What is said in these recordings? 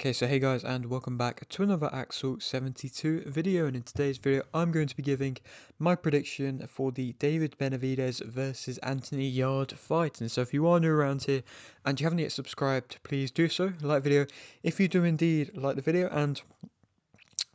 Okay, so hey guys, and welcome back to another Axel 72 video, and in today's video I'm going to be giving my prediction for the David Benavidez versus Anthony Yarde fight. And so if you are new around here and you haven't yet subscribed, please do so, like the video if you do indeed like the video, and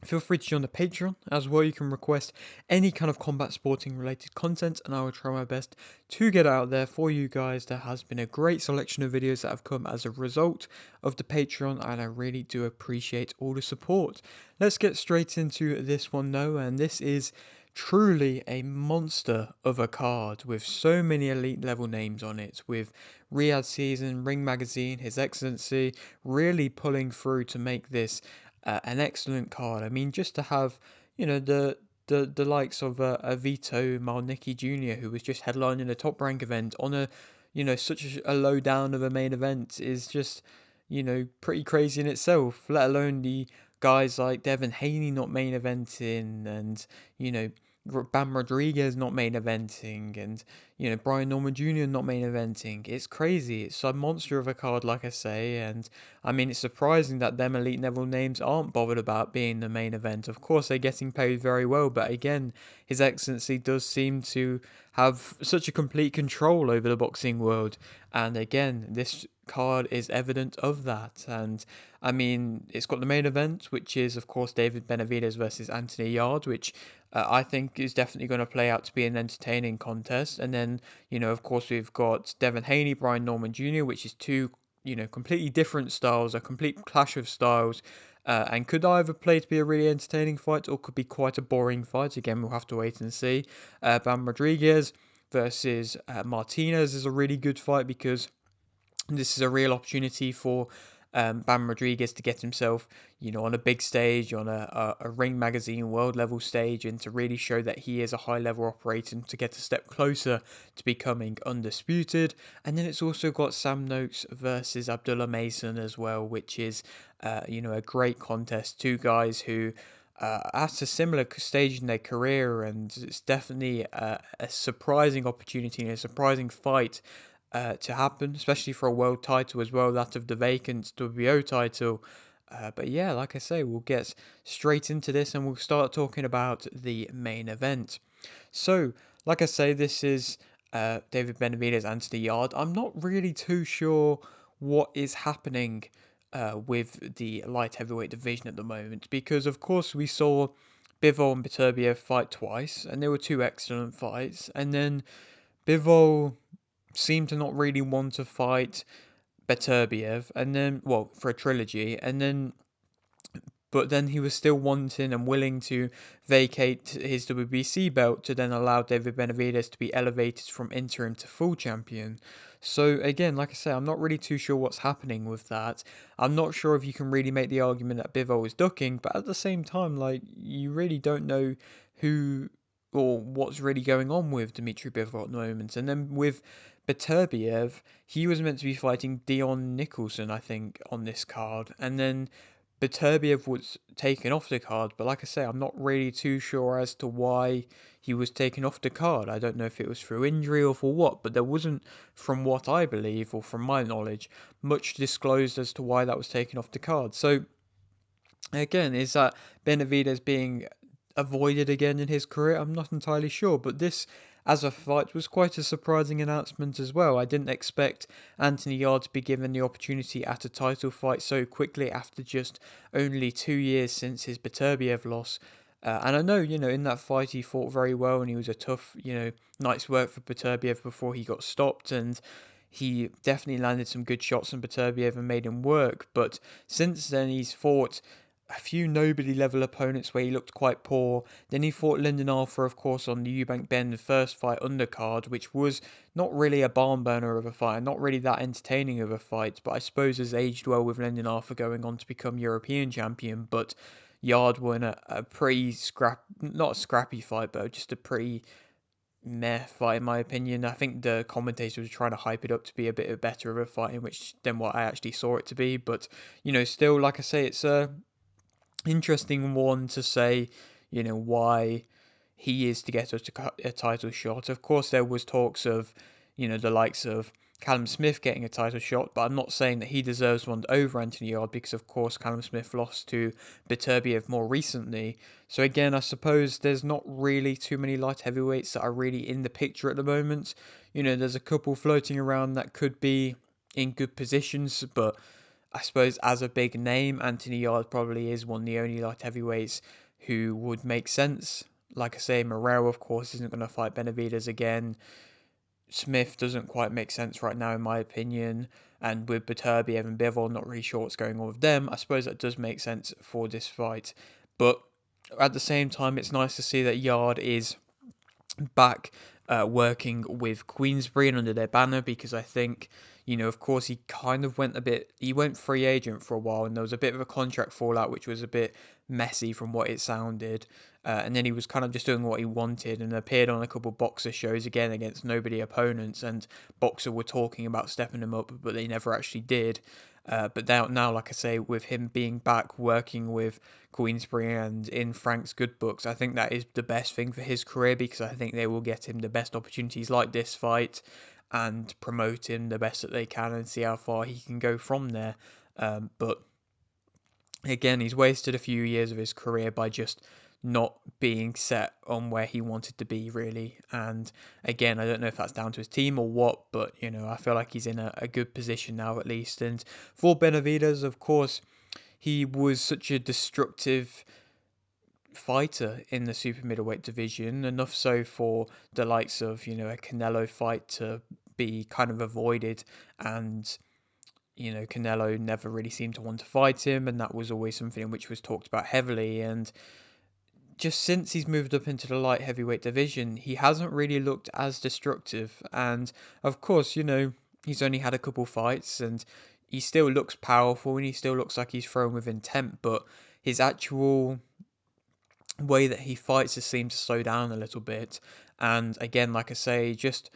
feel free to join the Patreon as well. You can request any kind of combat sporting related content, and I will try my best to get out there for you guys. There has been a great selection of videos that have come as a result of the Patreon, and I really do appreciate all the support. Let's get straight into this one though, and this is truly a monster of a card with so many elite level names on it, with Riyadh Season, Ring Magazine, His Excellency really pulling through to make this an excellent card. I mean, just to have, the likes of a Vito Malnicki Jr., who was just headlining a top rank event on a, such a low down of a main event is just, pretty crazy in itself, let alone the guys like Devin Haney not main eventing, and, Bam Rodriguez not main eventing, and Brian Norman Jr. not main eventing. It's crazy. It's a monster of a card, like I say, and I mean, it's surprising that them elite level names aren't bothered about being the main event. Of course, they're getting paid very well, but again, His Excellency does seem to have such a complete control over the boxing world, and again, this card is evident of that. And I mean, it's got the main event, which is of course David Benavidez versus Anthony Yarde, which I think is definitely going to play out to be an entertaining contest. And then, of course, we've got Devin Haney, Brian Norman Jr., which is two, completely different styles, a complete clash of styles. And could either play to be a really entertaining fight or could be quite a boring fight. Again, we'll have to wait and see. Bam Rodriguez versus Martinez is a really good fight because this is a real opportunity for Bam Rodriguez to get himself, on a big stage, on a Ring Magazine world level stage, and to really show that he is a high level operator and to get a step closer to becoming undisputed. And then it's also got Sam Noakes versus Abdullah Mason as well, which is, a great contest. Two guys who at a similar stage in their career, and it's definitely a surprising opportunity and a surprising fight to happen, especially for a world title as well, that of the vacant WBO title. But yeah, like I say, we'll get straight into this and we'll start talking about the main event. So, like I say, this is David Benavidez, Anthony Yarde. I'm not really too sure what is happening with the light heavyweight division at the moment, because of course we saw Bivol and Beterbiev fight twice, and they were two excellent fights, and then Bivol seemed to not really want to fight Beterbiev, and then, well, for a trilogy, and then, but then he was still wanting and willing to vacate his WBC belt to then allow David Benavidez to be elevated from interim to full champion. So again, like I say, I'm not really too sure what's happening with that. I'm not sure if you can really make the argument that Bivol is ducking, but at the same time, like, you really don't know who or what's really going on with Dmitry Bivol at the moment. And then with Beterbiev, he was meant to be fighting Dion Nicholson, I think, on this card, and then Beterbiev was taken off the card. But like I say, I'm not really too sure as to why he was taken off the card. I don't know if it was through injury or for what, but there wasn't, from what I believe or from my knowledge, much disclosed as to why that was taken off the card. So again, is that Benavidez being avoided again in his career? I'm not entirely sure, but this as a fight was quite a surprising announcement as well. I didn't expect Anthony Yarde to be given the opportunity at a title fight so quickly after just only 2 years since his Beterbiev loss. And I know, in that fight he fought very well and he was a tough, night's work for Beterbiev before he got stopped, and he definitely landed some good shots on Beterbiev and made him work. But since then he's fought a few nobody level opponents where he looked quite poor. Then he fought Lyndon Arthur, of course, on the Eubank Bend first fight undercard, which was not really a barn burner of a fight, not really that entertaining of a fight, but I suppose has aged well with Lyndon Arthur going on to become European champion. But Yarde won a pretty not a scrappy fight, but just a pretty meh fight in my opinion. I think the commentators were trying to hype it up to be a bit better of a fight in which than what I actually saw it to be. But still, like I say, it's a interesting one to say, why he is to get a title shot. Of course, there was talks of, the likes of Callum Smith getting a title shot, but I'm not saying that he deserves one over Anthony Yarde because, of course, Callum Smith lost to Beterbiev more recently. So again, I suppose there's not really too many light heavyweights that are really in the picture at the moment. You know, there's a couple floating around that could be in good positions, but I suppose as a big name, Anthony Yarde probably is one of the only light heavyweights who would make sense. Like I say, Morel, of course, isn't going to fight Benavidez again. Smith doesn't quite make sense right now, in my opinion. And with Beterbiev and Bivol, not really sure what's going on with them. I suppose that does make sense for this fight. But at the same time, it's nice to see that Yarde is back working with Queensberry and under their banner, because I think, you know, of course, he went free agent for a while, and there was a bit of a contract fallout, which was a bit messy from what it sounded. And then he was kind of just doing what he wanted and appeared on a couple Boxer shows again against nobody opponents, and Boxer were talking about stepping him up, but they never actually did. But now, like I say, with him being back working with Queensberry and in Frank's good books, I think that is the best thing for his career, because I think they will get him the best opportunities like this fight and promote him the best that they can and see how far he can go from there. But again, he's wasted a few years of his career by just not being set on where he wanted to be, really. And again, I don't know if that's down to his team or what, but you know, I feel like he's in a good position now at least. And for Benavidez, of course, he was such a destructive fighter in the super middleweight division, enough so for the likes of, you know, a Canelo fight to be kind of avoided. And you know, Canelo never really seemed to want to fight him, and that was always something which was talked about heavily. And just since he's moved up into the light heavyweight division, he hasn't really looked as destructive. And of course, you know, he's only had a couple fights, and he still looks powerful, and he still looks like he's thrown with intent, but his actual way that he fights has seemed to slow down a little bit. And again, like I say, just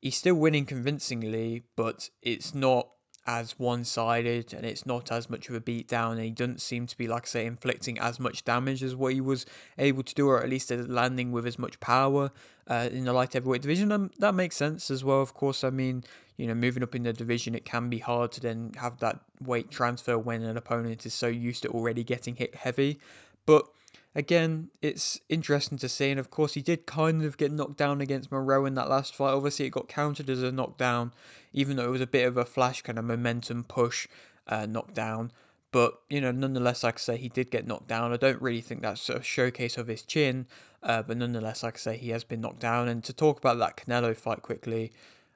he's still winning convincingly, but it's not as one-sided, and it's not as much of a beatdown, and he doesn't seem to be, like I say, inflicting as much damage as what he was able to do, or at least landing with as much power in the light heavyweight division. And that makes sense as well, of course. I mean, you know, moving up in the division, it can be hard to then have that weight transfer when an opponent is so used to already getting hit heavy. But again, it's interesting to see, and of course he did kind of get knocked down against Moreau in that last fight. Obviously it got counted as a knockdown, even though it was a bit of a flash kind of momentum push knockdown. But, you know, nonetheless, like I say, he did get knocked down. I don't really think that's a showcase of his chin, but nonetheless, like I say, he has been knocked down. And to talk about that Canelo fight quickly,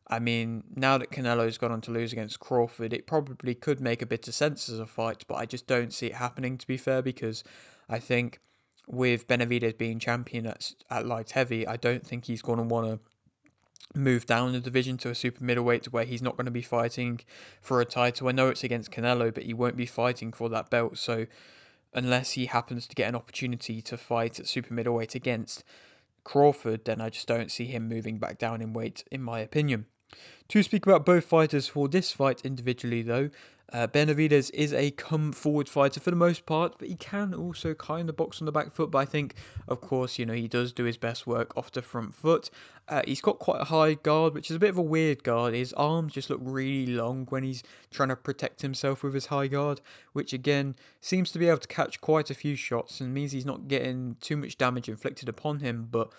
I mean, now that Canelo's gone on to lose against Crawford, it probably could make a bit of sense as a fight, but I just don't see it happening, to be fair, because I think with Benavidez being champion at light heavy, I don't think he's going to want to move down the division to a super middleweight to where he's not going to be fighting for a title. I know it's against Canelo, but he won't be fighting for that belt. So unless he happens to get an opportunity to fight at super middleweight against Crawford, then I just don't see him moving back down in weight, in my opinion. To speak about both fighters for this fight individually, though, Benavidez is a come-forward fighter for the most part, but he can also kind of box on the back foot. But I think, of course, you know, he does do his best work off the front foot. He's got quite a high guard, which is a bit of a weird guard. His arms just look really long when he's trying to protect himself with his high guard, which again seems to be able to catch quite a few shots and means he's not getting too much damage inflicted upon him. But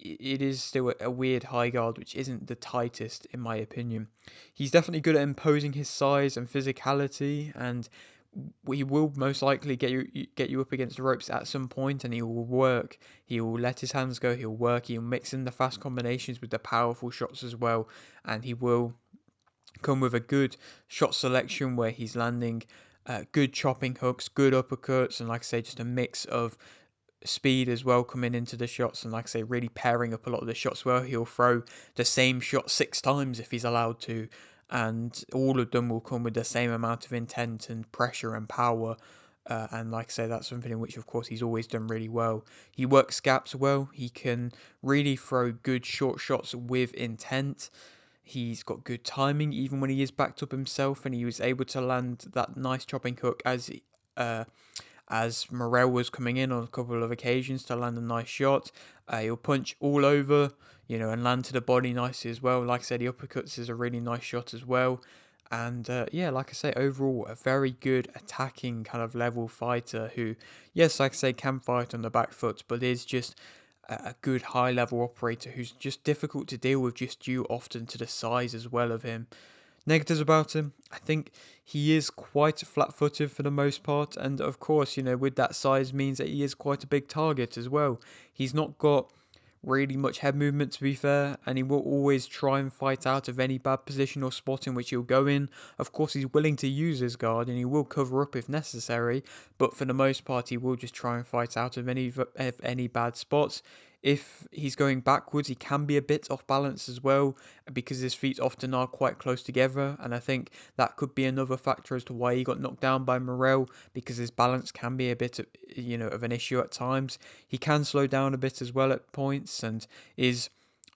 it is still a weird high guard, which isn't the tightest in my opinion. He's definitely good at imposing his size and physicality, and he will most likely get you up against the ropes at some point, and he will work. He will let his hands go. He'll work. He'll mix in the fast combinations with the powerful shots as well, and he will come with a good shot selection where he's landing good chopping hooks, good uppercuts, and like I say, just a mix of speed as well coming into the shots, and like I say, really pairing up a lot of the shots well. He'll throw the same shot 6 times if he's allowed to, and all of them will come with the same amount of intent and pressure and power. And like I say, that's something in which, of course, he's always done really well. He works gaps well. He can really throw good short shots with intent. He's got good timing, even when he is backed up himself, and he was able to land that nice chopping hook uh, as Morel was coming in on a couple of occasions to land a nice shot. He'll punch all over, and land to the body nicely as well. Like I said, the uppercuts is a really nice shot as well. And yeah, like I say, overall, a very good attacking kind of level fighter who, yes, like I say, can fight on the back foot, but is just a good high level operator who's just difficult to deal with, just due often to the size as well of him. Negatives about him, I think he is quite flat-footed for the most part, and of course, with that size means that he is quite a big target as well. He's not got really much head movement, to be fair, and he will always try and fight out of any bad position or spot in which he'll go in. Of course, he's willing to use his guard and he will cover up if necessary, but for the most part, he will just try and fight out of any bad spots. If he's going backwards, he can be a bit off balance as well because his feet often are quite close together, and I think that could be another factor as to why he got knocked down by Morel, because his balance can be a bit of an issue at times. He can slow down a bit as well at points and is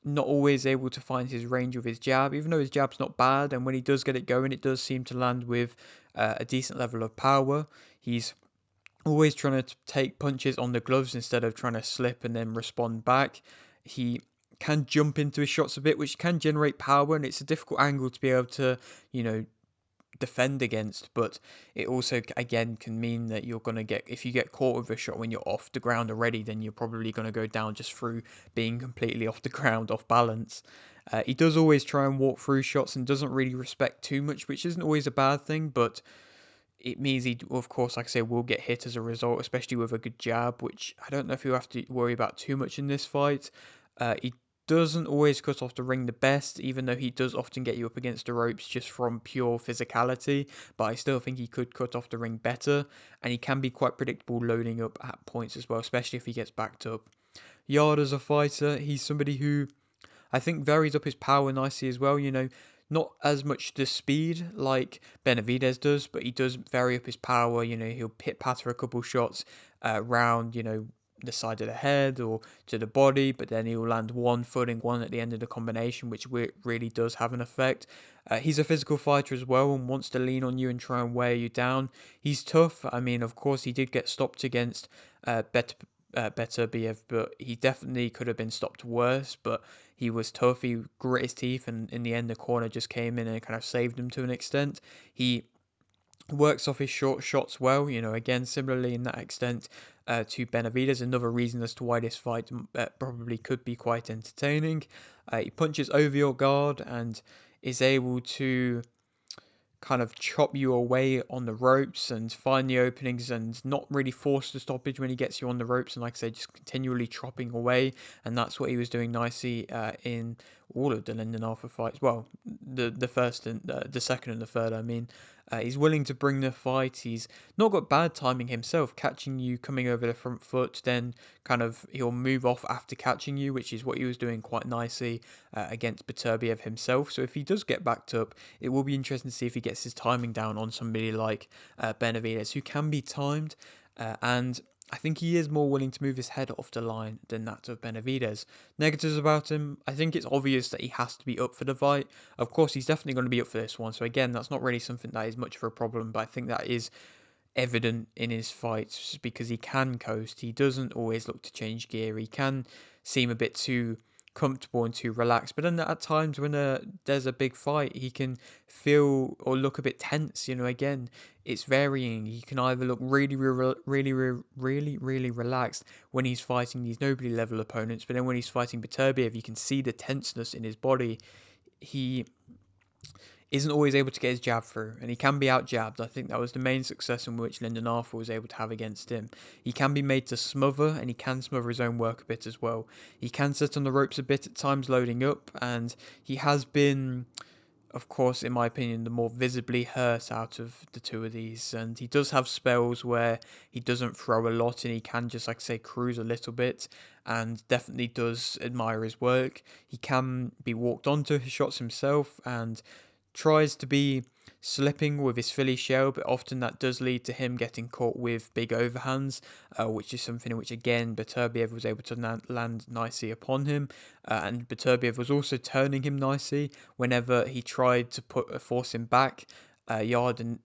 not always able to find his range with his jab, even though his jab's not bad, and when he does get it going, it does seem to land with a decent level of power. He's always trying to take punches on the gloves instead of trying to slip and then respond back. He can jump into his shots a bit, which can generate power, and it's a difficult angle to be able to, defend against. But it also, again, can mean that you're going to get, if you get caught with a shot when you're off the ground already, then you're probably going to go down just through being completely off the ground, off balance. He does always try and walk through shots and doesn't really respect too much, which isn't always a bad thing, but it means he, of course, like I say, will get hit as a result, especially with a good jab, which I don't know if he'll have to worry about too much in this fight. He doesn't always cut off the ring the best, even though he does often get you up against the ropes just from pure physicality, but I still think he could cut off the ring better, and he can be quite predictable loading up at points as well, especially if he gets backed up. Yarde as a fighter, he's somebody who I think varies up his power nicely as well. Not as much the speed like Benavidez does, but he does vary up his power. He'll pit patter a couple shots round, the side of the head or to the body, but then he'll land one footing, one at the end of the combination, which really does have an effect. He's a physical fighter as well and wants to lean on you and try and wear you down. He's tough. I mean, of course, he did get stopped against Beterbiev, but he definitely could have been stopped worse. But he was tough. He grit his teeth, and in the end, the corner just came in and kind of saved him to an extent. He works off his short shots well, again, similarly in that extent to Benavidez. Another reason as to why this fight probably could be quite entertaining. He punches over your guard and is able to kind of chop you away on the ropes and find the openings and not really force the stoppage when he gets you on the ropes, and like I said, just continually chopping away. And that's what he was doing nicely in all of the Lyndon Arthur fights. Well, the first and the second and the third, I mean. He's willing to bring the fight. He's not got bad timing himself, catching you coming over the front foot, then kind of he'll move off after catching you, which is what he was doing quite nicely against Beterbiev himself. So if he does get backed up, it will be interesting to see if he gets his timing down on somebody like Benavidez, who can be timed, and I think he is more willing to move his head off the line than that of Benavidez. Negatives about him, I think it's obvious that he has to be up for the fight. Of course, he's definitely going to be up for this one, so again, that's not really something that is much of a problem, but I think that is evident in his fights because he can coast. He doesn't always look to change gear. He can seem a bit too comfortable and too relaxed, but then at times when there's a big fight, he can feel or look a bit tense. Again, it's varying. He can either look really relaxed when he's fighting these nobody level opponents, but then when he's fighting Beterbiev, you can see the tenseness in his body. He isn't always able to get his jab through, and he can be out jabbed. I think that was the main success in which Lyndon Arthur was able to have against him. He can be made to smother, and he can smother his own work a bit as well. He can sit on the ropes a bit at times loading up, and he has been, of course, in my opinion, the more visibly hurt out of the two of these. And he does have spells where he doesn't throw a lot and he can just, like I say, cruise a little bit, and definitely does admire his work. He can be walked onto his shots himself and tries to be slipping with his Philly shell, but often that does lead to him getting caught with big overhands, which is something in which, again, Beterbiev was able to land nicely upon him, and Beterbiev was also turning him nicely whenever he tried to force him back. Yarde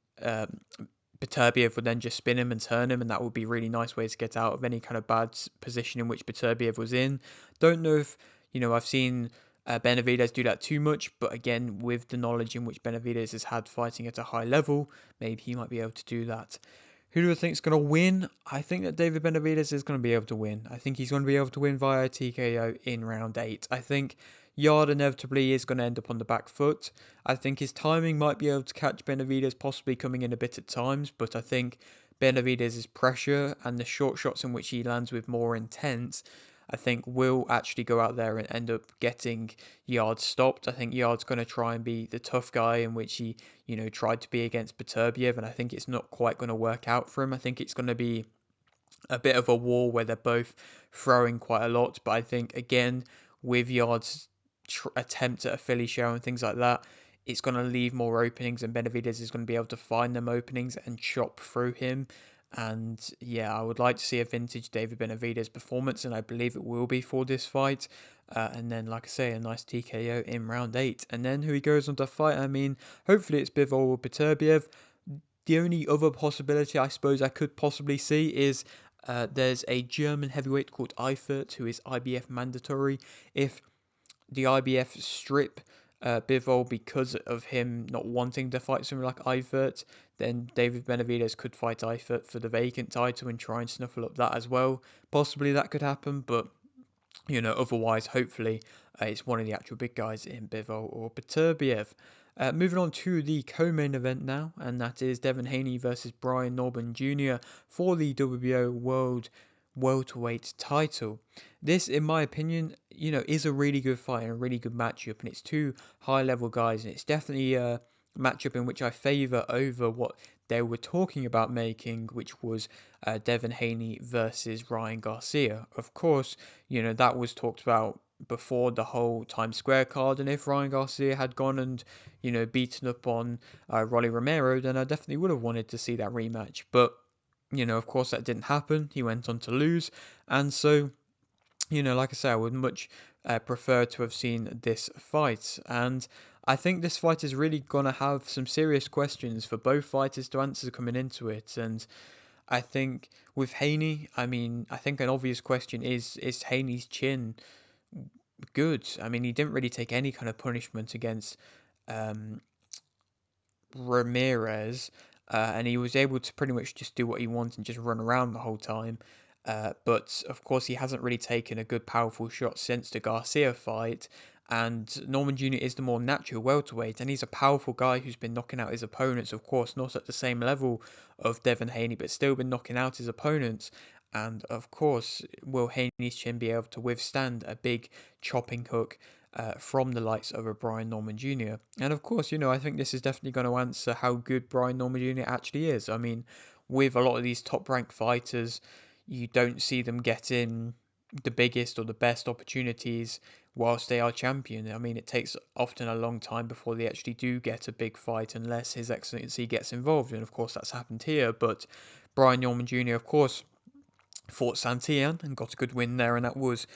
Beterbiev would then just spin him and turn him, and that would be a really nice way to get out of any kind of bad position in which Beterbiev was in. Don't know if, I've seen Benavidez do that too much, but again, with the knowledge in which Benavidez has had fighting at a high level, maybe he might be able to do that. Who do I think is going to win? I think that David Benavidez is going to be able to win. I think he's going to be able to win via TKO in round 8. I think Yarde inevitably is going to end up on the back foot. I think his timing might be able to catch Benavidez possibly coming in a bit at times, but I think Benavidez's pressure and the short shots in which he lands with more intent, I think will actually go out there and end up getting Yarde stopped. I think Yarde's going to try and be the tough guy in which he, tried to be against Beterbiev, and I think it's not quite going to work out for him. I think it's going to be a bit of a war where they're both throwing quite a lot, but I think, again, with Yarde's attempt at a Philly show and things like that, it's going to leave more openings, and Benavidez is going to be able to find them openings and chop through him. And yeah, I would like to see a vintage David Benavidez performance, and I believe it will be for this fight. And then, like I say, a nice TKO in round 8. And then who he goes on to fight, I mean, hopefully it's Bivol or Beterbiev. The only other possibility I suppose I could possibly see is there's a German heavyweight called Eifert who is IBF mandatory. If the IBF strip Bivol because of him not wanting to fight someone like Eifert, then David Benavidez could fight Eifert for the vacant title and try and snuffle up that as well. Possibly that could happen, but otherwise, hopefully, it's one of the actual big guys in Bivol or Beterbiev. Moving on to the co-main event now, and that is Devin Haney versus Brian Norman Jr. for the WBO World Welterweight title. This, in my opinion, is a really good fight and a really good matchup, and it's two high-level guys, and it's definitely a matchup in which I favour over what they were talking about making, which was Devin Haney versus Ryan Garcia. Of course, that was talked about before the whole Times Square card, and if Ryan Garcia had gone and, beaten up on Rolly Romero, then I definitely would have wanted to see that rematch. But, of course that didn't happen. He went on to lose, and so, like I say, I would much prefer to have seen this fight. And I think this fight is really going to have some serious questions for both fighters to answer coming into it. And I think with Haney, I mean, I think an obvious question is Haney's chin good? I mean, he didn't really take any kind of punishment against um, Ramirez, and he was able to pretty much just do what he wanted and just run around the whole time. But of course, he hasn't really taken a good, powerful shot since the Garcia fight. And Norman Jr. is the more natural welterweight, and he's a powerful guy who's been knocking out his opponents. Of course, not at the same level of Devin Haney, but still been knocking out his opponents. And of course, will Haney's chin be able to withstand a big chopping hook from the likes of a Brian Norman Jr.? And of course, I think this is definitely going to answer how good Brian Norman Jr. actually is. I mean, with a lot of these top ranked fighters, you don't see them getting the biggest or the best opportunities whilst they are champion. I mean, it takes often a long time before they actually do get a big fight unless His Excellency gets involved. And of course, that's happened here. But Brian Norman Jr., of course, fought Santillan and got a good win there, and that was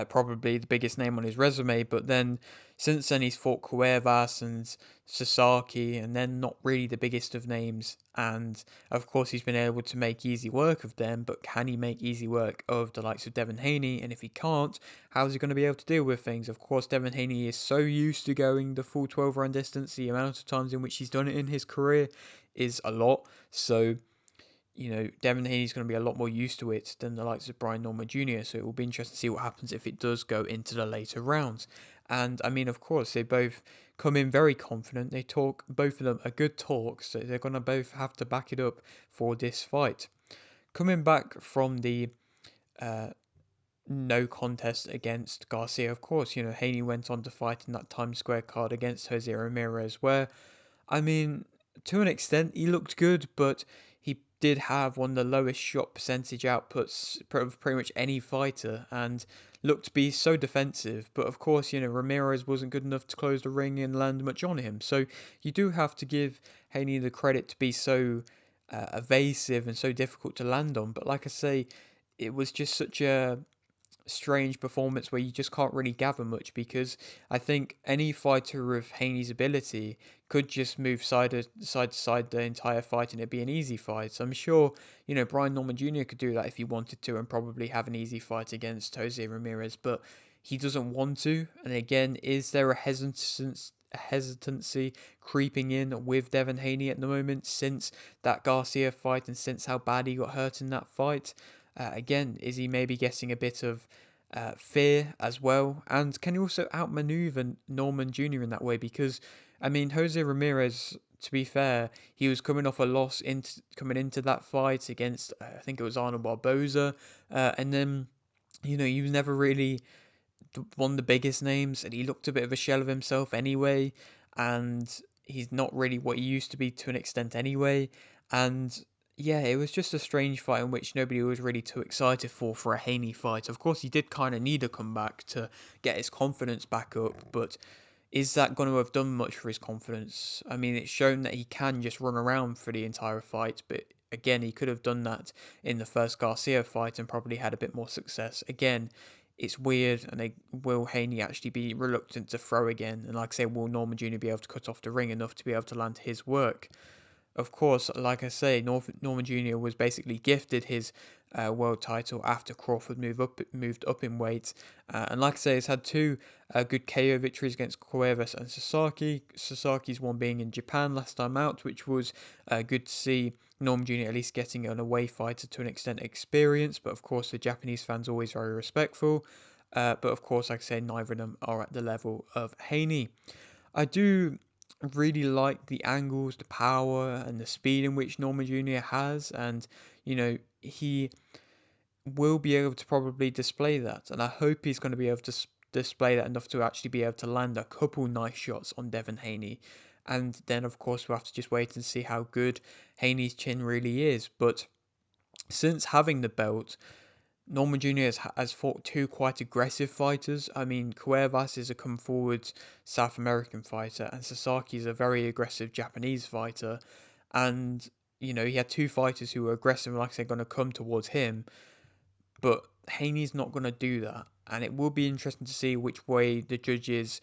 probably the biggest name on his resume. But then since then, he's fought Cuevas and Sasaki, and then not really the biggest of names. And of course, he's been able to make easy work of them, but can he make easy work of the likes of Devin Haney? And if he can't, how's he going to be able to deal with things? Of course, Devin Haney is so used to going the full 12 round distance, the amount of times in which he's done it in his career is a lot. So Devin Haney's going to be a lot more used to it than the likes of Brian Norman Jr. So it will be interesting to see what happens if it does go into the later rounds. And I mean, of course, they both come in very confident. They talk, both of them, a good talk. So they're going to both have to back it up for this fight. Coming back from the no contest against Garcia, of course, Haney went on to fight in that Times Square card against Jose Ramirez, where, I mean, to an extent, he looked good, but he did have one of the lowest shot percentage outputs of pretty much any fighter and looked to be so defensive. But of course, Ramirez wasn't good enough to close the ring and land much on him. So you do have to give Haney the credit to be so evasive and so difficult to land on. But like I say, it was just such a strange performance where you just can't really gather much, because I think any fighter with Haney's ability could just move side to side the entire fight and it'd be an easy fight. So I'm sure, Brian Norman Jr. could do that if he wanted to and probably have an easy fight against Jose Ramirez, but he doesn't want to. And again, is there a hesitancy creeping in with Devin Haney at the moment since that Garcia fight and since how bad he got hurt in that fight? Again, is he maybe getting a bit of fear as well? And can he also outmaneuver Norman Jr. in that way? Because, I mean, Jose Ramirez, to be fair, he was coming off a loss coming into that fight against, I think it was Arnold Barboza. And then, he was never really one of the biggest names, and he looked a bit of a shell of himself anyway, and he's not really what he used to be to an extent anyway. And yeah, it was just a strange fight in which nobody was really too excited for a Haney fight. Of course, he did kind of need a comeback to get his confidence back up, but is that going to have done much for his confidence? I mean, it's shown that he can just run around for the entire fight, but again, he could have done that in the first Garcia fight and probably had a bit more success. Again, it's weird, and will Haney actually be reluctant to throw again? And like I say, will Norman Jr. be able to cut off the ring enough to be able to land his work? Of course, like I say, Norman Jr. was basically gifted his world title after Crawford moved up in weight, and like I say, he's had two good KO victories against Cuevas and Sasaki. Sasaki's one being in Japan last time out, which was good to see. Norman Jr. at least getting an away fighter to an extent experience, but of course the Japanese fans always very respectful. But of course, like I say, neither of them are at the level of Haney. I do really like the angles, the power, and the speed in which Norman Jr. has, and he will be able to probably display that, and I hope he's going to be able to display that enough to actually be able to land a couple nice shots on Devin Haney. And then, of course, we'll have to just wait and see how good Haney's chin really is. But since having the belt, Norman Jr. has fought two quite aggressive fighters. I mean, Cuevas is a come forward South American fighter, and Sasaki is a very aggressive Japanese fighter. And, he had two fighters who were aggressive, like I said, going to come towards him. But Haney's not going to do that. And it will be interesting to see which way the judges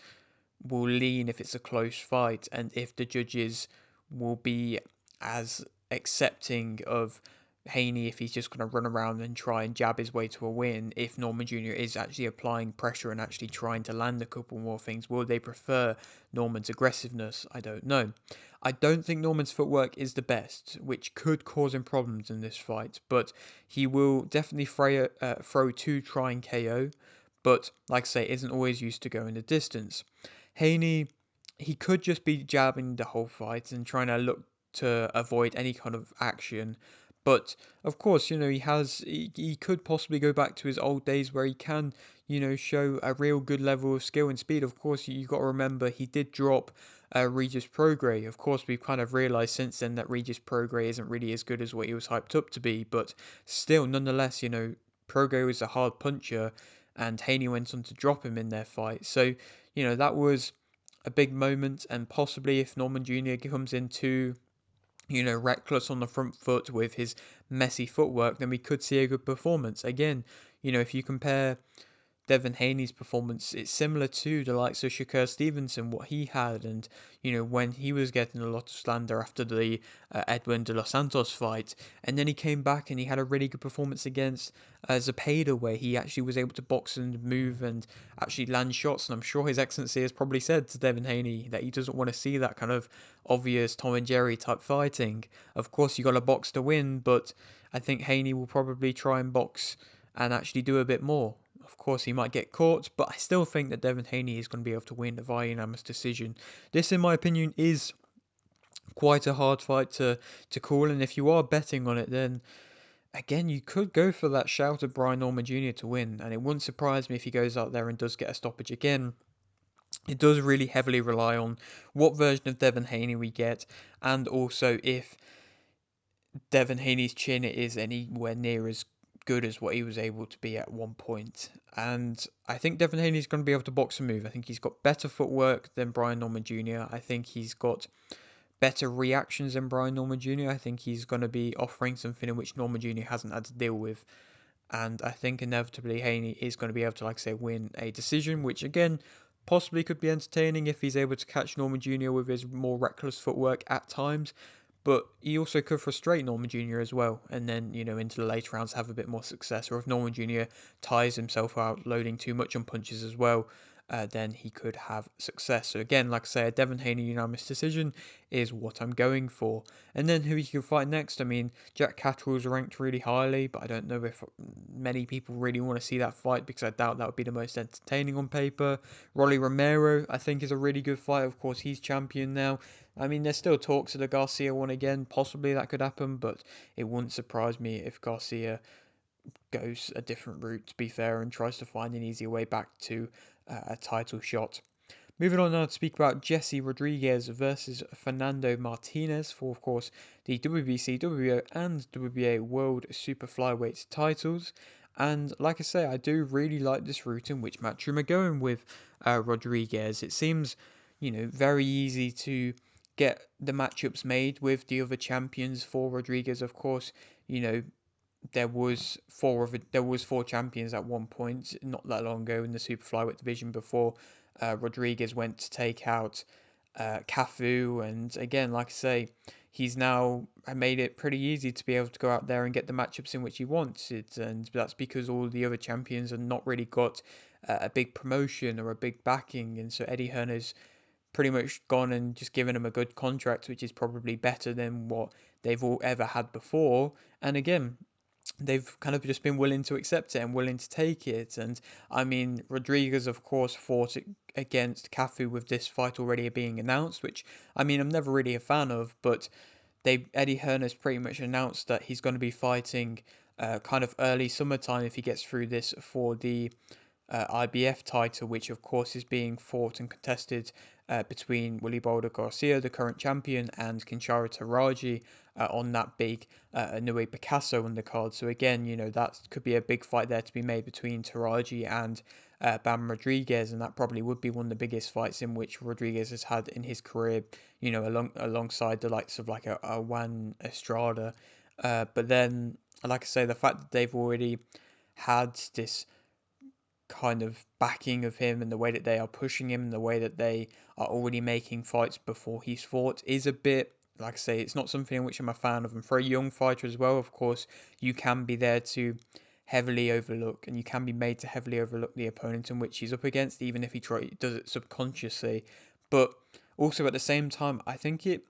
will lean if it's a close fight, and if the judges will be as accepting of Haney if he's just going to run around and try and jab his way to a win. If Norman Jr. is actually applying pressure and actually trying to land a couple more things, will they prefer Norman's aggressiveness? I don't know. I don't think Norman's footwork is the best, which could cause him problems in this fight, but he will definitely throw to try and KO, but like I say, isn't always used to going the distance. Haney, he could just be jabbing the whole fight and trying to look to avoid any kind of action. But of course, he could possibly go back to his old days where he can, show a real good level of skill and speed. Of course, you got to remember he did drop Regis Prograis. Of course, we've kind of realised since then that Regis Prograis isn't really as good as what he was hyped up to be. But still, nonetheless, Prograis was a hard puncher, and Haney went on to drop him in their fight. So, that was a big moment, and possibly if Norman Jr. comes in too, reckless on the front foot with his messy footwork, then we could see a good performance. Again, if you compare Devin Haney's performance, it's similar to the likes of Shakur Stevenson, what he had, and when he was getting a lot of slander after the Edwin de los Santos fight, and then he came back and he had a really good performance against Zepeda, where he actually was able to box and move and actually land shots. And I'm sure His Excellency has probably said to Devin Haney that he doesn't want to see that kind of obvious Tom and Jerry type fighting. Of course, you got to box to win, but I think Haney will probably try and box and actually do a bit more. Of course, he might get caught, but I still think that Devin Haney is going to be able to win via unanimous decision. This, in my opinion, is quite a hard fight to call, and if you are betting on it, then again, you could go for that shout of Brian Norman Jr. to win, and it wouldn't surprise me if he goes out there and does get a stoppage again. It does really heavily rely on what version of Devin Haney we get, and also if Devin Haney's chin is anywhere near as good as what he was able to be at one point. And I think Devin Haney's going to be able to box and move. I think he's got better footwork than Brian Norman Jr. I think he's got better reactions than Brian Norman Jr. I think he's going to be offering something in which Norman Jr. hasn't had to deal with. and I think inevitably Haney is going to be able to, like I say, win a decision, which again possibly could be entertaining if he's able to catch Norman Jr. with his more reckless footwork at times. But he also could frustrate Norman Jr. as well, and then, into the later rounds have a bit more success. Or if Norman Jr. tires himself out loading too much on punches as well, then he could have success. So again, like I say, a Devin Haney unanimous decision is what I'm going for. And then who he can fight next? I mean, Jack Catterall's ranked really highly, but I don't know if many people really want to see that fight because I doubt that would be the most entertaining on paper. Rolly Romero, I think, is a really good fight. Of course, he's champion now. I mean, there's still talks of the Garcia one again. Possibly that could happen, but it wouldn't surprise me if Garcia goes a different route, to be fair, and tries to find an easier way back to a title shot. Moving on now to speak about Jesse Rodriguez versus Fernando Martinez for, of course, the WBC, WBO, and WBA World Super Flyweight titles. And like I say, I do really like this route in which Matchroom are going with Rodriguez. It seems, very easy to get the matchups made with the other champions for Rodriguez. Of course, you know there was four champions at one point not that long ago in the super flyweight division before Rodriguez went to take out Cafu, and again, like I say, he's now made it pretty easy to be able to go out there and get the matchups in which he wanted, and that's because all the other champions have not really got a big promotion or a big backing, and so Eddie Hearn's pretty much gone and just given him a good contract, which is probably better than what they've all ever had before. And again, they've kind of just been willing to accept it and willing to take it. And I mean, Rodriguez, of course, fought against Cafu with this fight already being announced, which I mean, I'm never really a fan of, but Eddie Hearn has pretty much announced that he's going to be fighting kind of early summertime if he gets through this for the IBF title, which of course is being fought and contested between Willie Boulder Garcia, the current champion, and Kinshara Taraji on that big Nui Picasso on the card. So again, that could be a big fight there to be made between Taraji and Bam Rodriguez, and that probably would be one of the biggest fights in which Rodriguez has had in his career, alongside the likes of like a Juan Estrada. But then, like I say, the fact that they've already had this kind of backing of him and the way that they are pushing him and the way that they are already making fights before he's fought is a bit, like I say, it's not something in which I'm a fan of. And for a young fighter as well, of course, you can be there to heavily overlook, and you can be made to heavily overlook the opponent in which he's up against, even if he does it subconsciously. But also at the same time, I think it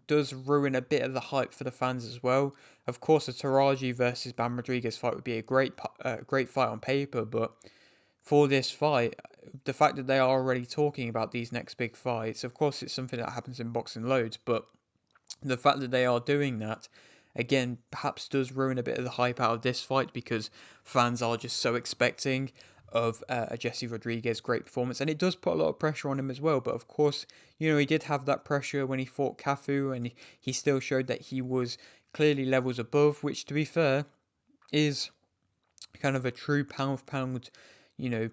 does ruin a bit of the hype for the fans as well. Of course, a Taraji versus Bam Rodriguez fight would be a great fight on paper, but for this fight, the fact that they are already talking about these next big fights, of course, it's something that happens in boxing loads, but the fact that they are doing that, again, perhaps does ruin a bit of the hype out of this fight because fans are just so expecting of a Jesse Rodriguez great performance, and it does put a lot of pressure on him as well. But of course, he did have that pressure when he fought Cafu, and he still showed that he was clearly levels above, which, to be fair, is kind of a true pound for pound, you know,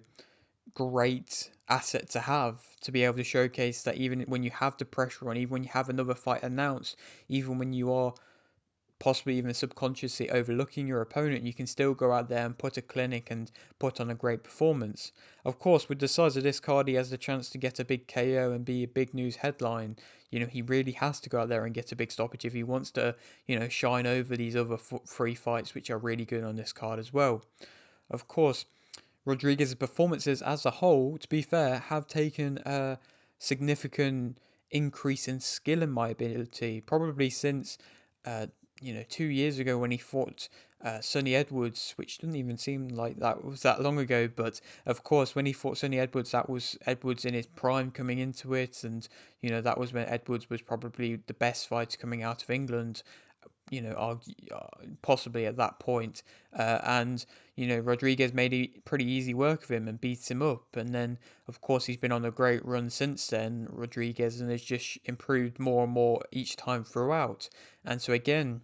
great asset to have to be able to showcase that even when you have the pressure on, even when you have another fight announced, even when you are possibly even subconsciously overlooking your opponent, you can still go out there and put a clinic and put on a great performance. Of course, with the size of this card, he has the chance to get a big KO and be a big news headline. He really has to go out there and get a big stoppage if he wants to, shine over these other three fights, which are really good on this card as well. Of course, Rodriguez's performances as a whole, to be fair, have taken a significant increase in skill and my ability, probably since, 2 years ago when he fought Sonny Edwards, which doesn't even seem like that was that long ago. But of course, when he fought Sonny Edwards, that was Edwards in his prime coming into it, and that was when Edwards was probably the best fighter coming out of England, possibly at that point. And Rodriguez made it pretty easy work of him and beats him up. And then, of course, he's been on a great run since then, Rodriguez, and has just improved more and more each time throughout. And so again,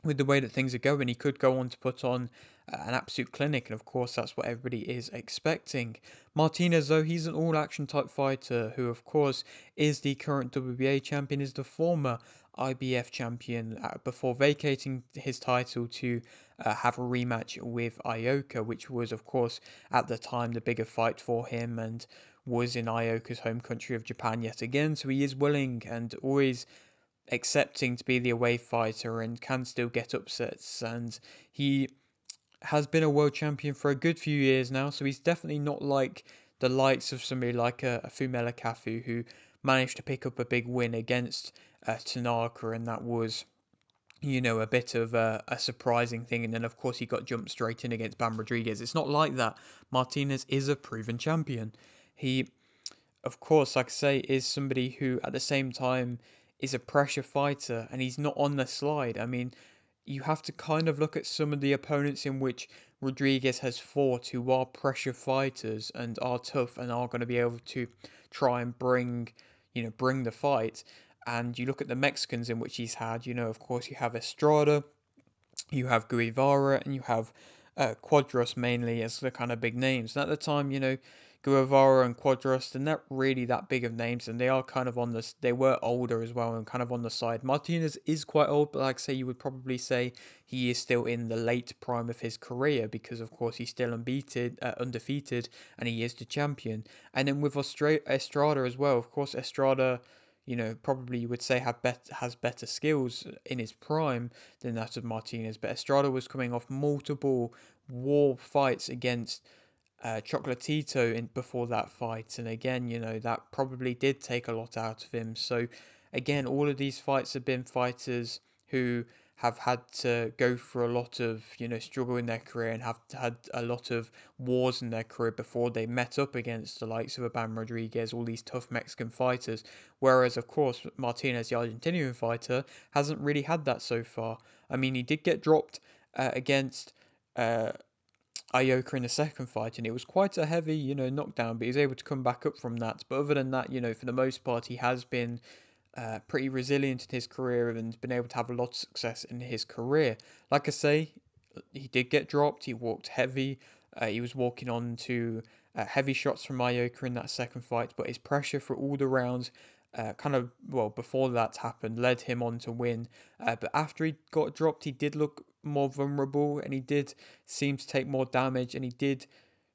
with the way that things are going, he could go on to put on an absolute clinic, and of course, that's what everybody is expecting. Martinez, though, he's an all action type fighter who, of course, is the current WBA champion, is the former IBF champion before vacating his title to have a rematch with Ioka, which was, of course, at the time the bigger fight for him and was in Ioka's home country of Japan yet again. So he is willing and always accepting to be the away fighter and can still get upsets. And he has been a world champion for a good few years now, so he's definitely not like the likes of somebody like a Fumela Kafu who managed to pick up a big win against Tanaka, and that was, a bit of a surprising thing. And then, of course, he got jumped straight in against Bam Rodriguez. It's not like that. Martinez is a proven champion. He, of course, like I say, is somebody who at the same time is a pressure fighter, and he's not on the slide. I mean, you have to kind of look at some of the opponents in which Rodriguez has fought who are pressure fighters and are tough and are going to be able to try and bring the fight. And you look at the Mexicans in which he's had, of course, you have Estrada, you have Guevara, and you have Quadros mainly as the kind of big names. And at the time, Guevara and Quadros, they're not really that big of names, and they are kind of on this. They were older as well and kind of on the side. Martinez is quite old, but like I say, you would probably say he is still in the late prime of his career because, of course, he's still undefeated, and he is the champion. And then with Estrada as well, of course, Estrada, probably you would say has better skills in his prime than that of Martinez. But Estrada was coming off multiple war fights against Chocolatito before that fight, and again, that probably did take a lot out of him. So, again, all of these fights have been fighters who have had to go through a lot of, struggle in their career and have had a lot of wars in their career before they met up against the likes of a Bam Rodriguez, all these tough Mexican fighters. Whereas, of course, Martinez, the Argentinian fighter, hasn't really had that so far. I mean, he did get dropped against Ioka in the second fight, and it was quite a heavy, knockdown, but he was able to come back up from that. But other than that, for the most part, he has been pretty resilient in his career and been able to have a lot of success in his career. Like I say, he did get dropped. He walked heavy. He was walking on to heavy shots from Ioka in that second fight, but his pressure for all the rounds, before that happened, led him on to win. But after he got dropped, he did look more vulnerable and he did seem to take more damage and he did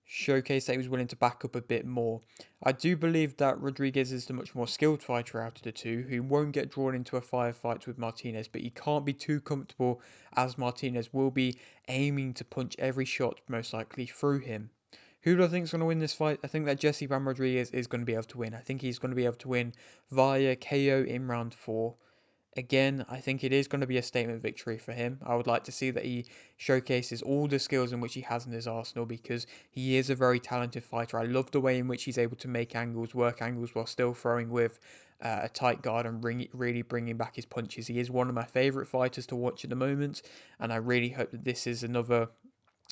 showcase that he was willing to back up a bit more. I do believe that Rodriguez is the much more skilled fighter out of the two, who won't get drawn into a firefight with Martinez, but he can't be too comfortable as Martinez will be aiming to punch every shot most likely through him. Who do I think is going to win this fight? I think that Jesse Van Rodriguez is going to be able to win. I think he's going to be able to win via KO in round 4. Again, I think it is going to be a statement victory for him. I would like to see that he showcases all the skills in which he has in his arsenal because he is a very talented fighter. I love the way in which he's able to make angles, work angles while still throwing with a tight guard and really bringing back his punches. He is one of my favourite fighters to watch at the moment, and I really hope that this is another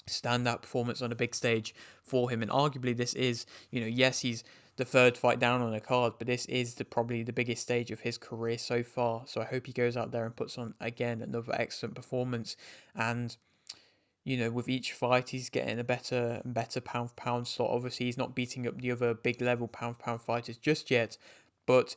standout performance on a big stage for him. And arguably, this is, yes, he's the third fight down on the card, but this is probably the biggest stage of his career so far. So I hope he goes out there and puts on again another excellent performance. And with each fight, he's getting a better and better pound for pound slot. Obviously, he's not beating up the other big level pound for pound fighters just yet. But,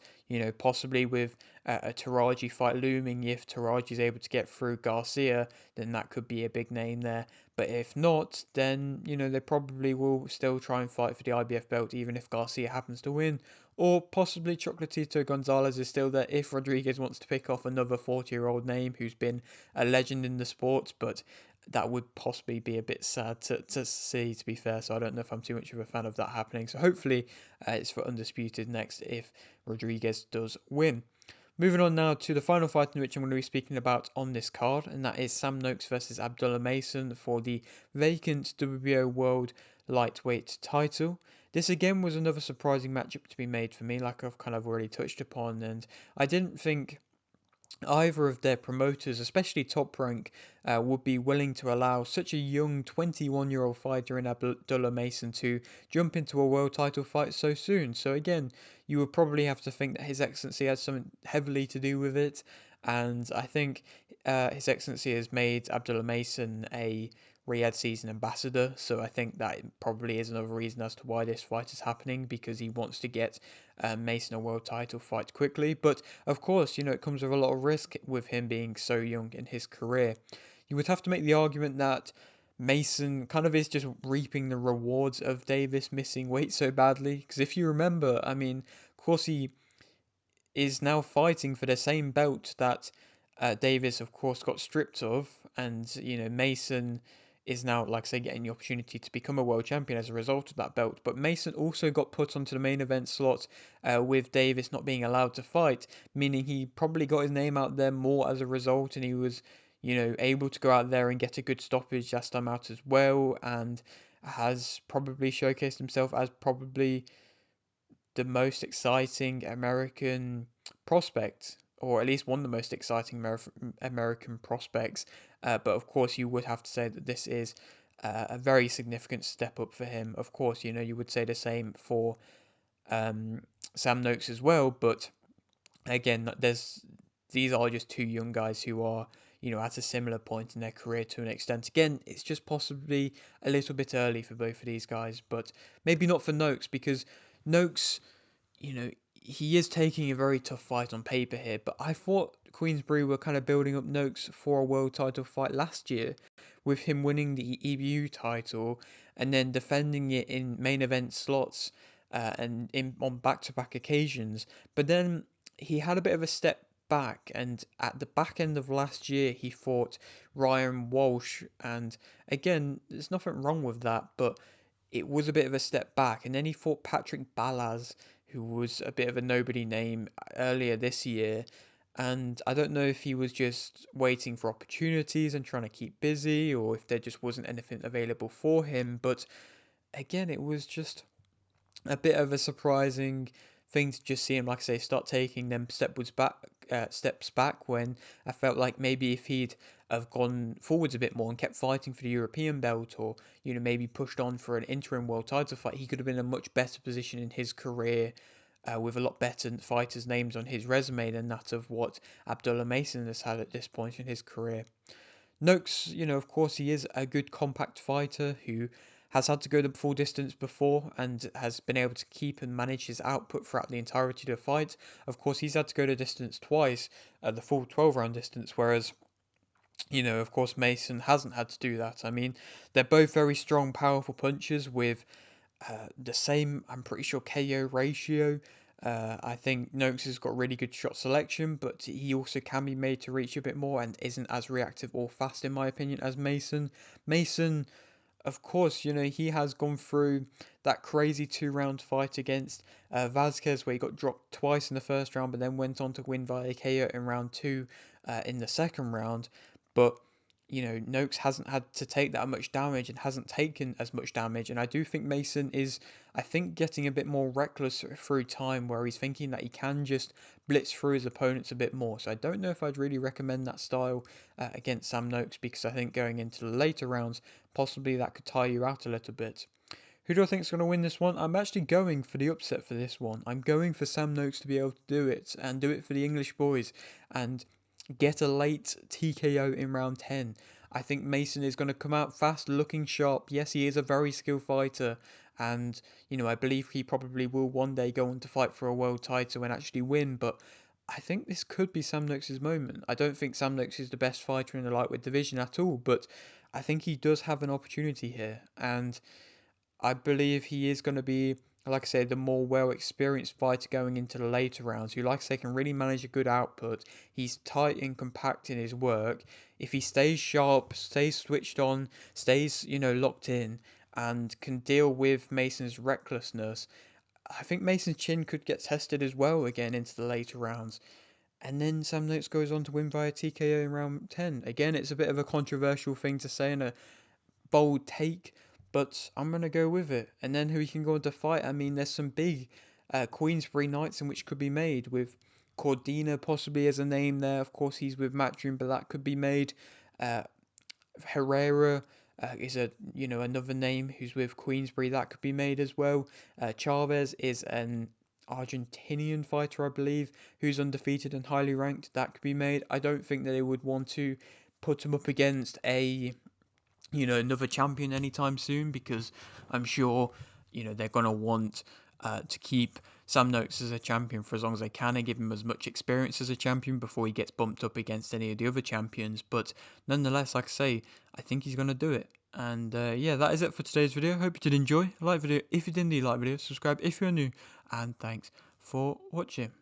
possibly with a Taraji fight looming, if Taraji is able to get through Garcia, then that could be a big name there. But if not, then, they probably will still try and fight for the IBF belt, even if Garcia happens to win. Or possibly Chocolatito Gonzalez is still there if Rodriguez wants to pick off another 40-year-old name who's been a legend in the sport. But that would possibly be a bit sad to see, to be fair. So I don't know if I'm too much of a fan of that happening. So hopefully it's for Undisputed next if Rodriguez does win. Moving on now to the final fight in which I'm going to be speaking about on this card, and that is Sam Noakes versus Abdullah Mason for the vacant WBO World Lightweight title. This again was another surprising matchup to be made for me, like I've kind of already touched upon, and I didn't think either of their promoters, especially Top Rank, would be willing to allow such a young 21-year-old fighter in Abdullah Mason to jump into a world title fight so soon. So again, you would probably have to think that His Excellency had something heavily to do with it. And I think His Excellency has made Abdullah Mason a Riyadh season ambassador, so I think that probably is another reason as to why this fight is happening, because he wants to get Mason a world title fight quickly. But of course, it comes with a lot of risk with him being so young in his career. You would have to make the argument that Mason kind of is just reaping the rewards of Davis missing weight so badly, because if you remember, I mean, of course he is now fighting for the same belt that Davis, of course, got stripped of, and Mason is now, like I say, getting the opportunity to become a world champion as a result of that belt. But Mason also got put onto the main event slot with Davis not being allowed to fight, meaning he probably got his name out there more as a result, and he was, able to go out there and get a good stoppage last time out as well, and has probably showcased himself as probably the most exciting American prospect, or at least one of the most exciting American prospects. But of course, you would have to say that this is a very significant step up for him. Of course, you would say the same for Sam Noakes as well. But again, these are just two young guys who are at a similar point in their career to an extent. Again, it's just possibly a little bit early for both of these guys, but maybe not for Noakes, because Noakes, he is taking a very tough fight on paper here, but I thought Queensberry were kind of building up Noakes for a world title fight last year, with him winning the EBU title and then defending it in main event slots and on back-to-back occasions. But then he had a bit of a step back, and at the back end of last year he fought Ryan Walsh, and again, there's nothing wrong with that, but it was a bit of a step back. And then he fought Patrick Balaz, who was a bit of a nobody name earlier this year. And I don't know if he was just waiting for opportunities and trying to keep busy, or if there just wasn't anything available for him. But again, it was just a bit of a surprising thing to just see him, like I say, start taking them steps back, when I felt like maybe if he'd have gone forwards a bit more and kept fighting for the European belt, or maybe pushed on for an interim world title fight, he could have been in a much better position in his career, with a lot better fighters' names on his resume than that of what Abdullah Mason has had at this point in his career. Noakes, of course, he is a good compact fighter who has had to go the full distance before and has been able to keep and manage his output throughout the entirety of the fight. Of course, he's had to go the distance twice, the full 12 round distance, whereas, of course, Mason hasn't had to do that. I mean, they're both very strong, powerful punchers with the same, I'm pretty sure, KO ratio. I think Noakes has got really good shot selection, but he also can be made to reach a bit more and isn't as reactive or fast, in my opinion, as Mason. Mason, of course, he has gone through that crazy 2 round fight against Vasquez, where he got dropped twice in the first round, but then went on to win via KO in round two in the second round. But Noakes hasn't had to take that much damage and hasn't taken as much damage. And I do think Mason is, I think, getting a bit more reckless through time, where he's thinking that he can just blitz through his opponents a bit more. So I don't know if I'd really recommend that style against Sam Noakes, because I think going into the later rounds, possibly that could tire you out a little bit. Who do I think is going to win this one? I'm actually going for the upset for this one. I'm going for Sam Noakes to be able to do it, and do it for the English boys, and get a late TKO in round 10. I think Mason is going to come out fast, looking sharp. Yes, he is a very skilled fighter, and I believe he probably will one day go on to fight for a world title and actually win, but I think this could be Sam Noakes' moment. I don't think Sam Noakes is the best fighter in the lightweight division at all, but I think he does have an opportunity here, and I believe he is going to be, like I said, the more well-experienced fighter going into the later rounds, who, like I say, can really manage a good output. He's tight and compact in his work. If he stays sharp, stays switched on, stays, locked in, and can deal with Mason's recklessness, I think Mason's chin could get tested as well again into the later rounds. And then Sam Noakes goes on to win via TKO in round 10. Again, it's a bit of a controversial thing to say and a bold take, but I'm going to go with it. And then who he can go on to fight? I mean, there's some big Queensberry nights in which could be made, with Cordina possibly as a name there. Of course, he's with Matchroom, but that could be made. Uh, Herrera is another name who's with Queensberry, that could be made as well. Chavez is an Argentinian fighter, I believe, who's undefeated and highly ranked. That could be made. I don't think that they would want to put him up against another champion anytime soon, because I'm sure, they're going to want to keep Sam Noakes as a champion for as long as they can and give him as much experience as a champion before he gets bumped up against any of the other champions. But nonetheless, like I say, I think he's going to do it. And yeah, that is it for today's video. Hope you did enjoy. Like the video if you did, like the video, subscribe if you're new, and thanks for watching.